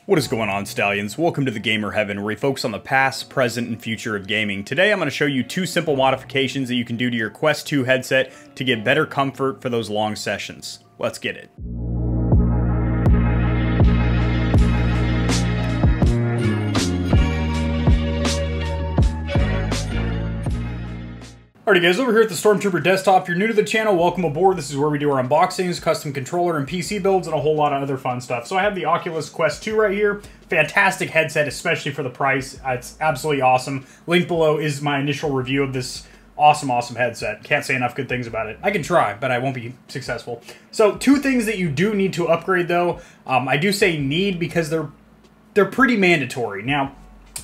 What is going on, Stallions? Welcome to the Gamer Heaven, where we focus on the past, present, and future of gaming. Today I'm going to show you two simple modifications that you can do to your Quest 2 headset to get better comfort for those long sessions. Let's get it. Alrighty guys, over here at the Stormtrooper desktop, if you're new to the channel, welcome aboard. This is where we do our unboxings, custom controller and PC builds, and a whole lot of other fun stuff. So I have the Oculus Quest 2 right here. Fantastic headset, especially for the price. It's absolutely awesome. Link below is my initial review of this awesome headset. Can't say enough good things about it. I can try, but I won't be successful. So two things that you do need to upgrade though. I do say need because they're pretty mandatory. Now,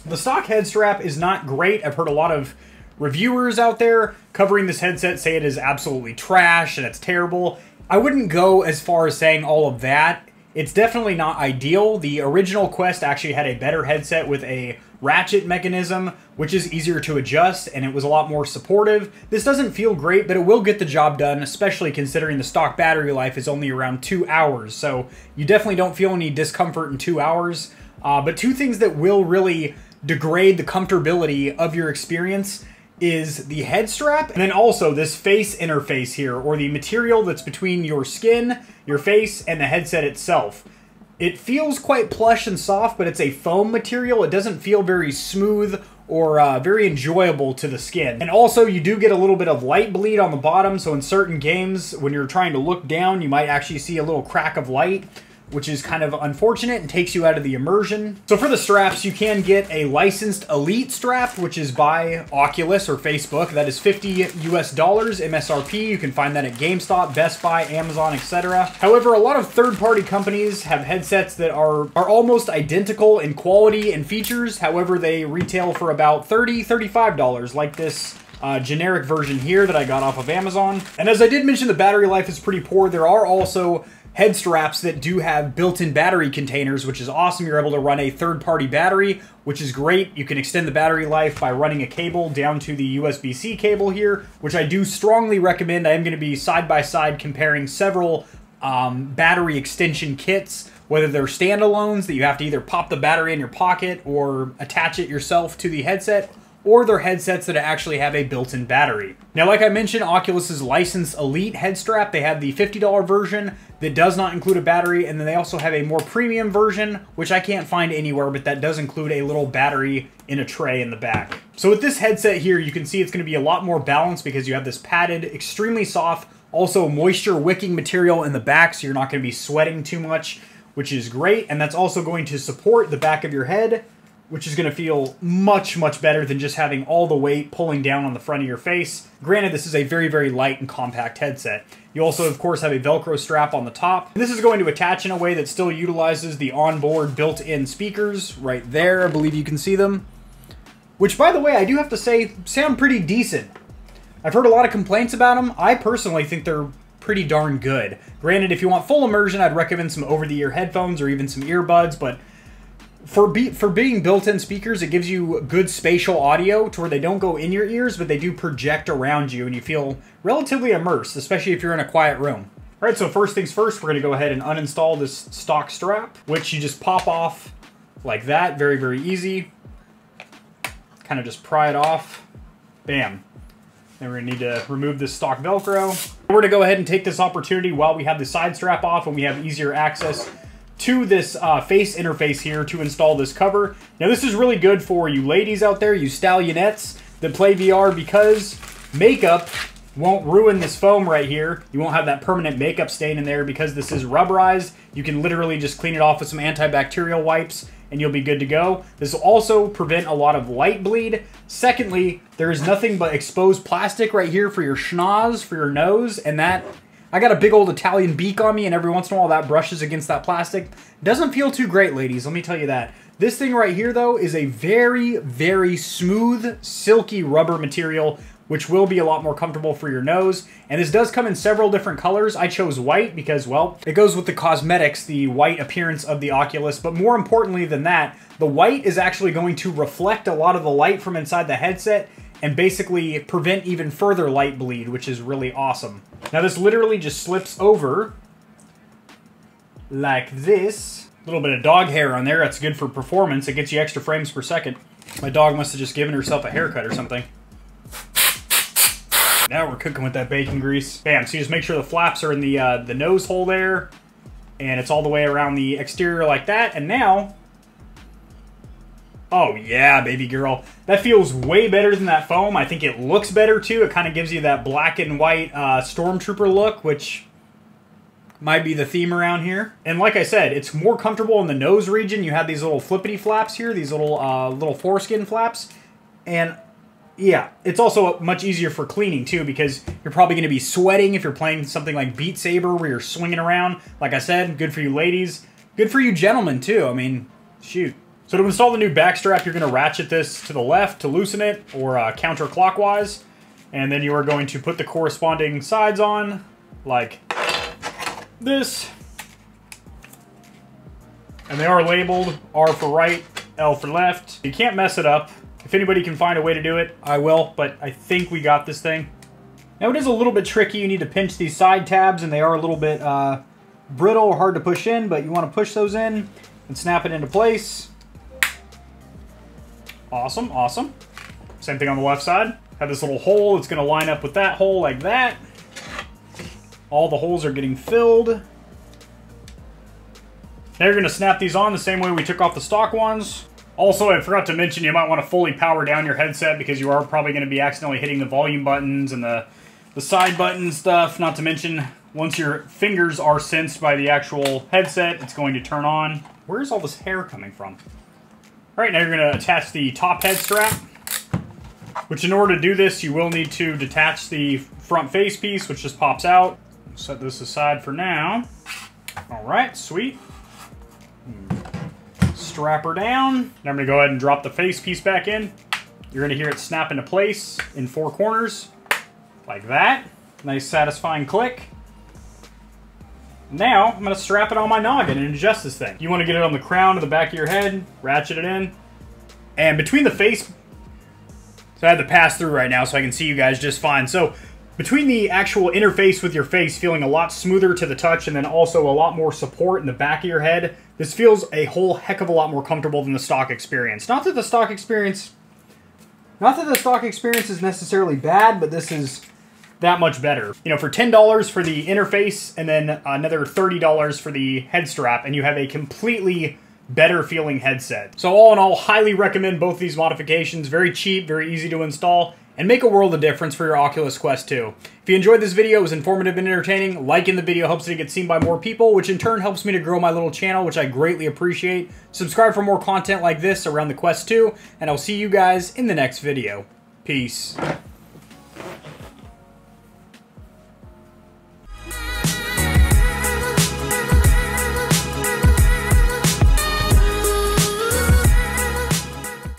the stock head strap is not great. I've heard a lot of reviewers out there covering this headset say it is absolutely trash and it's terrible. I wouldn't go as far as saying all of that. It's definitely not ideal. The original Quest actually had a better headset with a ratchet mechanism, which is easier to adjust, and it was a lot more supportive. This doesn't feel great, but it will get the job done, especially considering the stock battery life is only around 2 hours, so you definitely don't feel any discomfort in 2 hours. But two things that will really degrade the comfortability of your experience is the head strap, and then also this face interface here, or the material that's between your skin, your face, and the headset itself. It feels quite plush and soft, but it's a foam material. It doesn't feel very smooth or very enjoyable to the skin. And also, you do get a little bit of light bleed on the bottom, so in certain games, when you're trying to look down, you might actually see a little crack of light, which is kind of unfortunate and takes you out of the immersion. So for the straps, you can get a licensed Elite strap, which is by Oculus or Facebook. That is $50 US MSRP. You can find that at GameStop, Best Buy, Amazon, etc. However, a lot of third-party companies have headsets that are almost identical in quality and features. However, they retail for about $30, $35, like this generic version here that I got off of Amazon. And as I did mention, the battery life is pretty poor. There are also head straps that do have built-in battery containers, which is awesome. You're able to run a third-party battery, which is great. You can extend the battery life by running a cable down to the USB-C cable here, which I do strongly recommend. I am going to be side-by-side comparing several battery extension kits, whether they're standalones that you have to either pop the battery in your pocket or attach it yourself to the headset, or they're headsets that actually have a built-in battery. Now, like I mentioned, Oculus's licensed Elite head strap, they have the $50 version that does not include a battery, and then they also have a more premium version, which I can't find anywhere, but that does include a little battery in a tray in the back. So with this headset here, you can see it's going to be a lot more balanced because you have this padded, extremely soft, also moisture-wicking material in the back, so you're not going to be sweating too much, which is great, and that's also going to support the back of your head, which is going to feel much better than just having all the weight pulling down on the front of your face. Granted, this is a very light and compact headset. You also, of course, have a Velcro strap on the top. This is going to attach in a way that still utilizes the onboard built-in speakers right there. I believe you can see them. Which, by the way, I do have to say, sound pretty decent. I've heard a lot of complaints about them. I personally think they're pretty darn good. Granted, if you want full immersion, I'd recommend some over-the-ear headphones or even some earbuds, but for being built-in speakers, it gives you good spatial audio to where they don't go in your ears, but they do project around you, and you feel relatively immersed, especially if you're in a quiet room. All right, so first things first, we're going to go ahead and uninstall this stock strap, which you just pop off like that. Very easy. Kind of just pry it off. Bam. Then we're going to need to remove this stock Velcro. We're going to go ahead and take this opportunity while we have the side strap off and we have easier access to this face interface here to install this cover. Now this is really good for you ladies out there, you stallionettes that play VR, because makeup won't ruin this foam right here. You won't have that permanent makeup stain in there because this is rubberized. You can literally just clean it off with some antibacterial wipes and you'll be good to go. This will also prevent a lot of light bleed. Secondly, there is nothing but exposed plastic right here for your schnoz, for your nose, and that I got a big old Italian beak on me, and every once in a while that brushes against that plastic. Doesn't feel too great, ladies, let me tell you that. This thing right here, though, is a very smooth, silky rubber material, which will be a lot more comfortable for your nose. And this does come in several different colors. I chose white because, well, it goes with the cosmetics, the white appearance of the Oculus. But more importantly than that, the white is actually going to reflect a lot of the light from inside the headset and basically prevent even further light bleed, which is really awesome. Now this literally just slips over like this, A little bit of dog hair on there. That's good for performance. It gets you extra frames per second. My dog must have just given herself a haircut or something. Now we're cooking with that bacon grease. Bam, so you just make sure the flaps are in the nose hole there. And it's all the way around the exterior like that. And now... Oh yeah, baby girl. That feels way better than that foam. I think it looks better too. It kind of gives you that black and white Stormtrooper look, which might be the theme around here. And like I said, it's more comfortable in the nose region. You have these little flippity flaps here, these little foreskin flaps. And yeah, it's also much easier for cleaning too, because you're probably going to be sweating if you're playing something like Beat Saber where you're swinging around. Like I said, good for you ladies. Good for you gentlemen too. I mean, shoot. So to install the new backstrap, you're going to ratchet this to the left to loosen it, or counterclockwise. And then you are going to put the corresponding sides on, like this. And they are labeled R for right, L for left. You can't mess it up. If anybody can find a way to do it, I will, but I think we got this thing. Now it is a little bit tricky. You need to pinch these side tabs, and they are a little bit brittle or hard to push in, but you want to push those in and snap it into place. Awesome, awesome. Same thing on the left side. Have this little hole. It's going to line up with that hole like that. All the holes are getting filled. Now you're going to snap these on the same way we took off the stock ones. Also, I forgot to mention, you might want to fully power down your headset because you are probably going to be accidentally hitting the volume buttons and the side button stuff. Not to mention, once your fingers are sensed by the actual headset, it's going to turn on. Where's all this hair coming from? All right, now you're going to attach the top head strap, which in order to do this, you will need to detach the front face piece, which just pops out. Set this aside for now. All right, sweet. Strap her down. Now I'm going to go ahead and drop the face piece back in. You're going to hear it snap into place in 4 corners, like that. Nice satisfying click. Now, I'm going to strap it on my noggin and adjust this thing. You want to get it on the crown of the back of your head, ratchet it in. And between the face... So I have to pass through right now so I can see you guys just fine. So, between the actual interface with your face feeling a lot smoother to the touch and then also a lot more support in the back of your head, this feels a whole heck of a lot more comfortable than the stock experience. Not that the stock experience is necessarily bad, but this is that much better. You know, for $10 for the interface and then another $30 for the head strap, and you have a completely better feeling headset. So all in all, highly recommend both these modifications. Very cheap, very easy to install, and make a world of difference for your Oculus Quest 2. If you enjoyed this video, it was informative and entertaining, liking the video helps it get seen by more people, which in turn helps me to grow my little channel, which I greatly appreciate. Subscribe for more content like this around the Quest 2, and I'll see you guys in the next video. Peace.